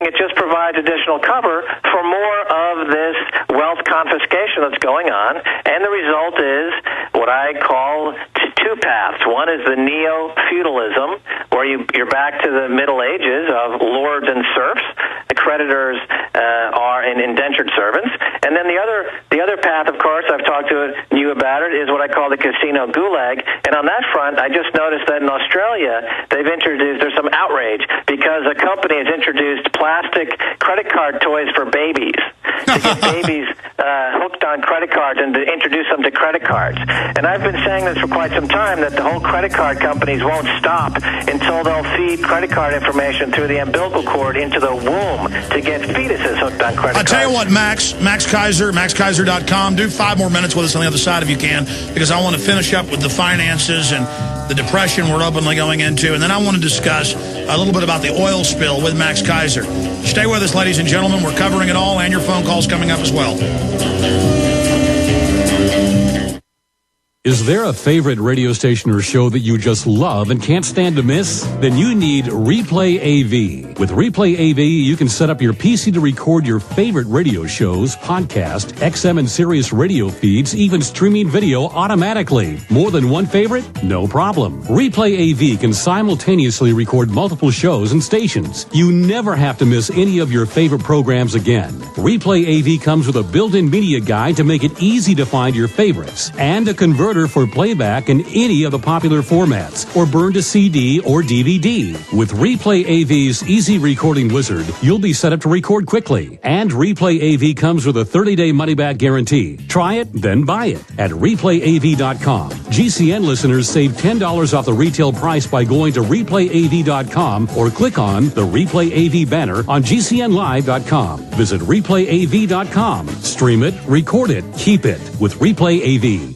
it just provides additional cover for more of this wealth confiscation that's going on, and the result is what I call two paths. One is the neo-feudalism, where you're back to the Middle Ages of lords and serfs. The creditors are indentured servants, and then the other path, of course, I've talked to you about it, is what I call the casino gulag. And on that front, I just noticed that in Australia, there's some outrage because a company has introduced plastic credit card toys for babies to get babies hooked on credit cards and to introduce them to credit cards. And I've been saying this for quite some time, that the whole credit card companies won't stop until they'll feed credit card information through the umbilical cord into the womb to get fetuses hooked on credit cards. I'll tell you what, Max Kaiser, maxkaiser.com. Do 5 more minutes with us on the other side if you can, because I want to finish up with the finances and the depression we're openly going into, and then I want to discuss a little bit about the oil spill with Max Kaiser. Stay with us, ladies and gentlemen. We're covering it all, and your phone calls coming up as well. Is there a favorite radio station or show that you just love and can't stand to miss? Then you need Replay AV. With Replay AV, you can set up your PC to record your favorite radio shows, podcast, XM and Sirius radio feeds, even streaming video automatically. More than one favorite? No problem. Replay AV can simultaneously record multiple shows and stations. You never have to miss any of your favorite programs again. Replay AV comes with a built-in media guide to make it easy to find your favorites, and a converter for playback in any of the popular formats, or burn to CD or DVD. With Replay AV's Easy Recording Wizard, you'll be set up to record quickly. And Replay AV comes with a 30-day money-back guarantee. Try it, then buy it at replayav.com. GCN listeners save $10 off the retail price by going to replayav.com or click on the Replay AV banner on GCNlive.com. Visit replayav.com. Stream it, record it, keep it with Replay AV.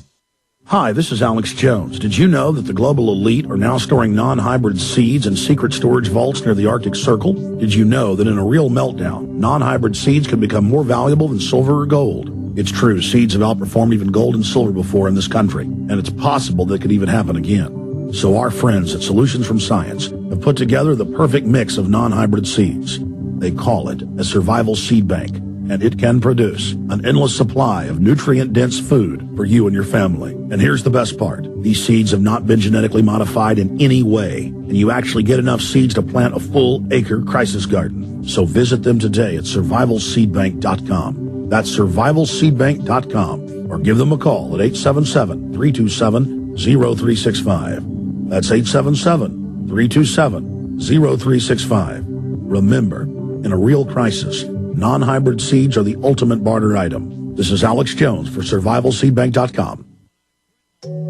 Hi, this is Alex Jones. Did you know that the global elite are now storing non-hybrid seeds in secret storage vaults near the Arctic Circle? Did you know that in a real meltdown, non-hybrid seeds can become more valuable than silver or gold? It's true, seeds have outperformed even gold and silver before in this country, and it's possible that could even happen again. So our friends at Solutions from Science have put together the perfect mix of non-hybrid seeds. They call it a survival seed bank, and it can produce an endless supply of nutrient-dense food for you and your family. And here's the best part. These seeds have not been genetically modified in any way, and you actually get enough seeds to plant a full-acre crisis garden. So visit them today at survivalseedbank.com. That's survivalseedbank.com, or give them a call at 877-327-0365. That's 877-327-0365. Remember, in a real crisis, non-hybrid seeds are the ultimate barter item. This is Alex Jones for survivalseedbank.com.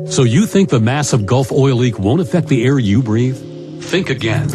So you think the massive Gulf oil leak won't affect the air you breathe? Think again.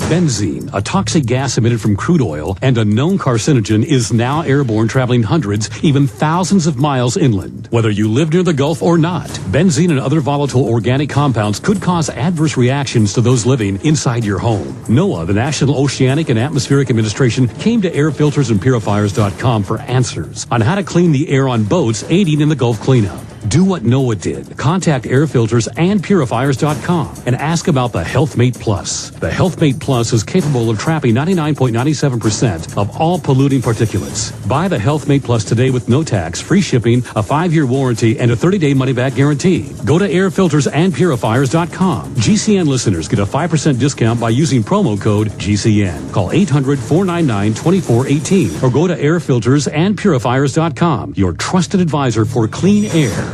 Benzene, a toxic gas emitted from crude oil and a known carcinogen, is now airborne, traveling hundreds, even thousands of miles inland. Whether you live near the Gulf or not, benzene and other volatile organic compounds could cause adverse reactions to those living inside your home. NOAA, the National Oceanic and Atmospheric Administration, came to airfiltersandpurifiers.com for answers on how to clean the air on boats aiding in the Gulf cleanup. Do what NOAA did. Contact airfiltersandpurifiers.com and ask about the HealthMate Plus. The HealthMate Plus is capable of trapping 99.97% of all polluting particulates. Buy the HealthMate Plus today with no tax, free shipping, a 5-year warranty, and a 30-day money-back guarantee. Go to airfiltersandpurifiers.com. GCN listeners get a 5% discount by using promo code GCN. Call 800-499-2418 or go to airfiltersandpurifiers.com, your trusted advisor for clean air.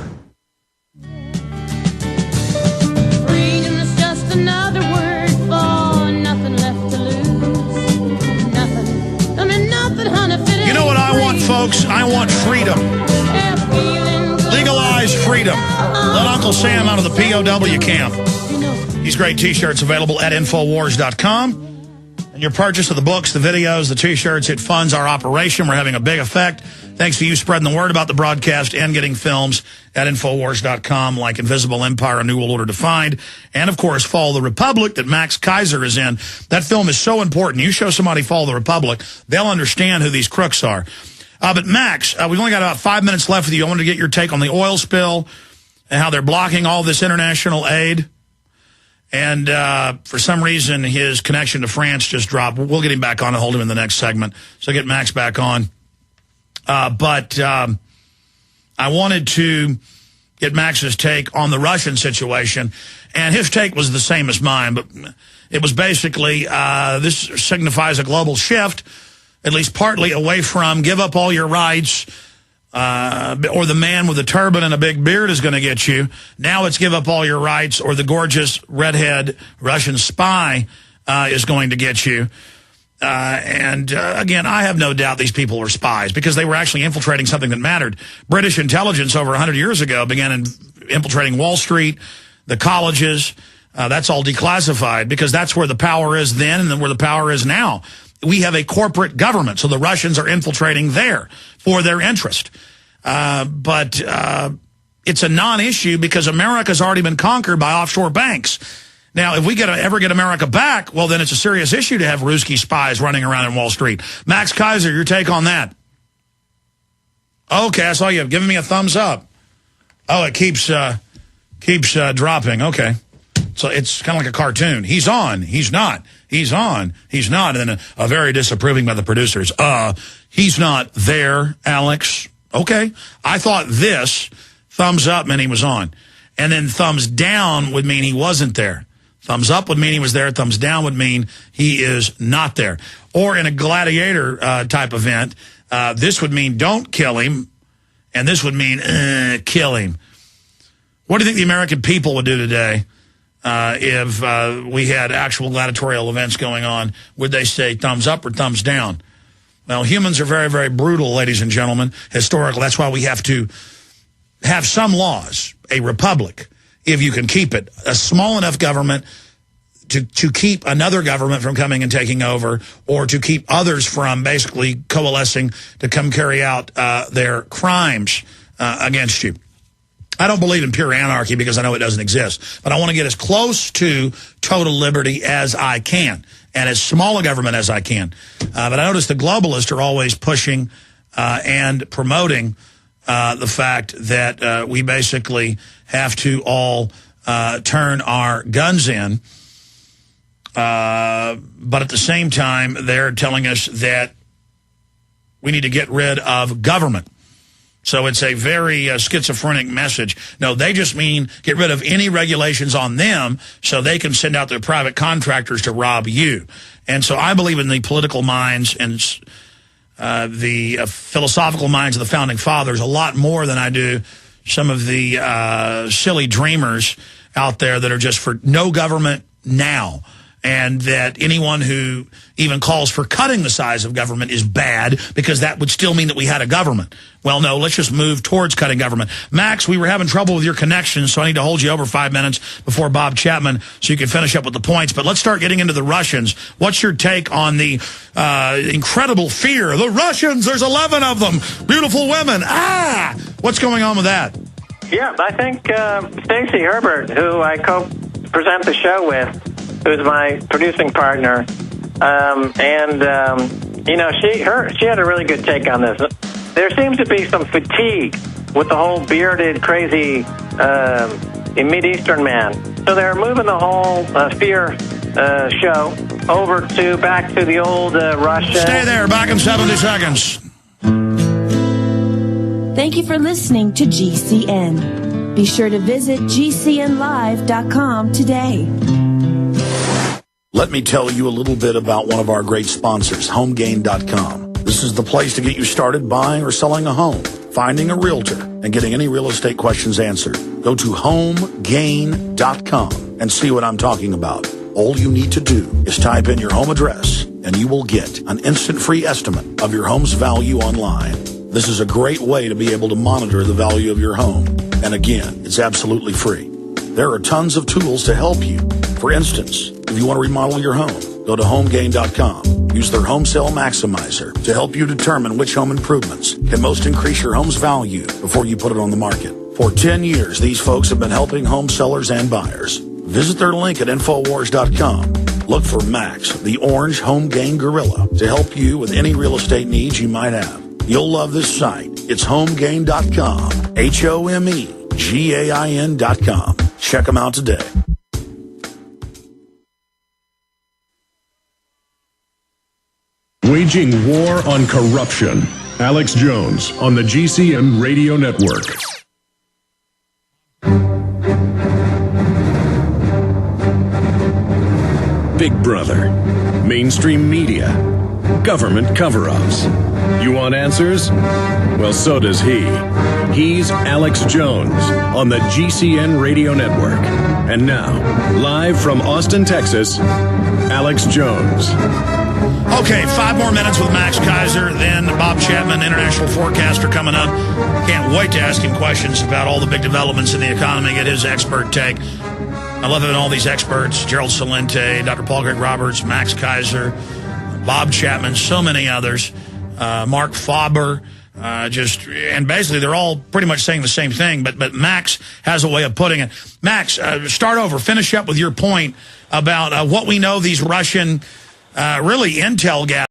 Folks, I want freedom. Legalize freedom. Let Uncle Sam out of the POW camp. These great T-shirts available at Infowars.com. And your purchase of the books, the videos, the T-shirts, it funds our operation. We're having a big effect. Thanks to you spreading the word about the broadcast and getting films at Infowars.com like Invisible Empire, A New World Order Defined. And, of course, Fall the Republic that Max Kaiser is in. That film is so important. You show somebody Fall the Republic, they'll understand who these crooks are. But Max, we've only got about 5 minutes left with you. I wanted to get your take on the oil spill and how they're blocking all this international aid. And for some reason, his connection to France just dropped. We'll get him back on and hold him in the next segment. So get Max back on. But I wanted to get Max's take on the Russian situation. And his take was the same as mine. But it was basically, this signifies a global shift, at least partly away from give up all your rights, or the man with a turban and a big beard is going to get you. Now it's give up all your rights, or the gorgeous redhead Russian spy is going to get you. Again, I have no doubt these people were spies because they were actually infiltrating something that mattered. British intelligence over 100 years ago began infiltrating Wall Street, the colleges. That's all declassified because that's where the power is then and then where the power is now. We have a corporate government, so the Russians are infiltrating there for their interest. But it's a non-issue because America's already been conquered by offshore banks. Now, if we ever get America back, well, then it's a serious issue to have Ruski spies running around in Wall Street. Max Kaiser, your take on that? Okay, I saw you giving me a thumbs up. Oh, it keeps dropping. Okay. So it's kind of like a cartoon. He's on. He's not. He's on. He's not. And then a very disapproving by the producers. He's not there, Alex. Okay. I thought this thumbs up meant he was on. And then thumbs down would mean he wasn't there. Thumbs up would mean he was there. Thumbs down would mean he is not there. Or in a gladiator type event, this would mean don't kill him. And this would mean kill him. What do you think the American people would do today? If we had actual gladiatorial events going on, would they say thumbs up or thumbs down? Well, humans are very, very brutal, ladies and gentlemen, historically. That's why we have to have some laws, a republic, if you can keep it, a small enough government to keep another government from coming and taking over, or to keep others from basically coalescing to come carry out their crimes against you. I don't believe in pure anarchy because I know it doesn't exist, but I want to get as close to total liberty as I can and as small a government as I can. But I notice the globalists are always pushing and promoting the fact that we basically have to all turn our guns in. But at the same time, they're telling us that we need to get rid of government. So it's a very schizophrenic message. No, they just mean get rid of any regulations on them so they can send out their private contractors to rob you. And so I believe in the political minds and the philosophical minds of the Founding Fathers a lot more than I do some of the silly dreamers out there that are just for no government now. And that anyone who even calls for cutting the size of government is bad because that would still mean that we had a government. Well, no, let's just move towards cutting government. Max, we were having trouble with your connection, so I need to hold you over 5 minutes before Bob Chapman so you can finish up with the points. But let's start getting into the Russians. What's your take on the incredible fear? The Russians, there's 11 of them. Beautiful women. What's going on with that? Yeah, I think Stacey Herbert, who I co-present the show with, who's my producing partner, you know, she had a really good take on this. There seems to be some fatigue with the whole bearded, crazy Mideastern man. So they're moving the whole fear show over to back to the old Russia. Stay there, back in 70 seconds. Thank you for listening to GCN. Be sure to visit GCNlive.com today. Let me tell you a little bit about one of our great sponsors, HomeGain.com. This is the place to get you started buying or selling a home, finding a realtor, and getting any real estate questions answered. Go to HomeGain.com and see what I'm talking about. All you need to do is type in your home address, and you will get an instant free estimate of your home's value online. This is a great way to be able to monitor the value of your home. And again, it's absolutely free. There are tons of tools to help you. For instance, if you want to remodel your home, go to HomeGain.com. Use their Home Sale Maximizer to help you determine which home improvements can most increase your home's value before you put it on the market. For 10 years, these folks have been helping home sellers and buyers. Visit their link at Infowars.com. Look for Max, the orange Home Gain Gorilla, to help you with any real estate needs you might have. You'll love this site. It's HomeGain.com. HomeGain.com. Check them out today. Waging War on Corruption. Alex Jones on the GCN Radio Network. Big Brother, mainstream media, government cover-ups. You want answers? Well, so does he. He's Alex Jones on the GCN Radio Network. And now, live from Austin, Texas, Alex Jones. Okay, 5 more minutes with Max Kaiser, then Bob Chapman, international forecaster, coming up. Can't wait to ask him questions about all the big developments in the economy, get his expert take. I love having all these experts, Gerald Celente, Dr. Paul Greg Roberts, Max Kaiser, Bob Chapman, so many others, Mark Faber, and basically they're all pretty much saying the same thing, but Max has a way of putting it. Max, start over, finish up with your point about what we know these Russian, really intel guys